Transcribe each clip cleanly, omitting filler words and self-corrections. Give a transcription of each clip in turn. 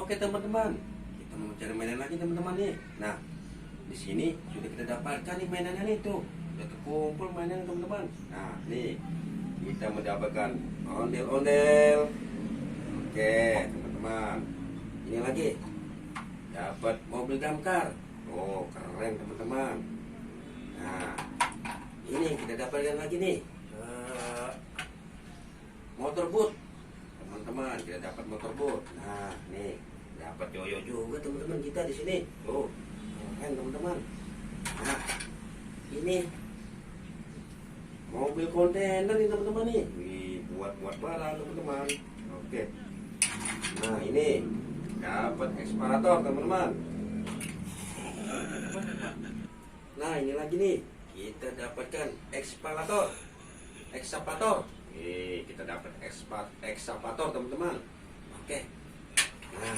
Oke teman-teman, kita mau cari mainan lagi teman-teman nih. Nah, di sini sudah kita dapatkan nih mainannya nih tuh. Sudah terkumpul mainannya teman-teman. Nah, nih kita mendapatkan ondel-ondel. Oke teman-teman, ini lagi dapat mobil damkar. Oh keren teman-teman. Nah, ini kita dapatkan lagi nih motor boot. Teman-teman, kita dapat motor boot. Nah, nih dapat yoyo juga teman-teman kita di sini. Tuh, keren teman-teman. Nah, ini mobil kontainer nih teman-teman nih. Wih, buat barang teman-teman. Oke. Nah, ini dapat ekskavator teman-teman. Nah, ini lagi nih. Kita dapatkan ekskavator. Kita dapat ekskavator teman-teman. Oke. Nah,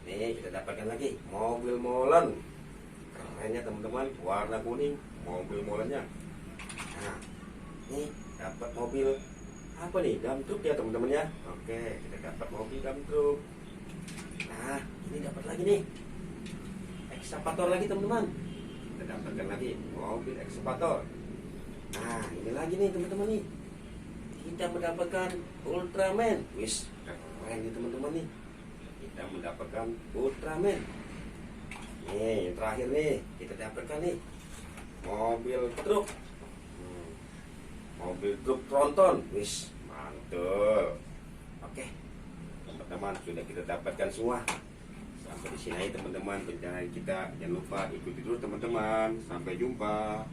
nih kita dapatkan lagi mobil molen. Kerennya teman-teman, warna kuning mobil molennya. Nah, nih dapat mobil apa nih? Dump truck ya teman-teman ya. Oke, kita dapat mobil dump truck. Nah, ini dapat lagi nih ekskavator lagi teman-teman. Kita dapatkan lagi mobil ekskavator. Nah, ini lagi nih teman-teman nih. Kita mendapatkan Ultraman. Wis, keren nih teman-teman nih. Kita mendapatkan Ultraman. Nih, yang terakhir nih, kita dapatkan nih mobil truk. Mobil truk tronton. Wis, mantul. Oke. Teman-teman, sudah kita dapatkan semua. Sampai di sini teman-teman pencarian kita. Jangan lupa ikuti terus teman-teman. Sampai jumpa.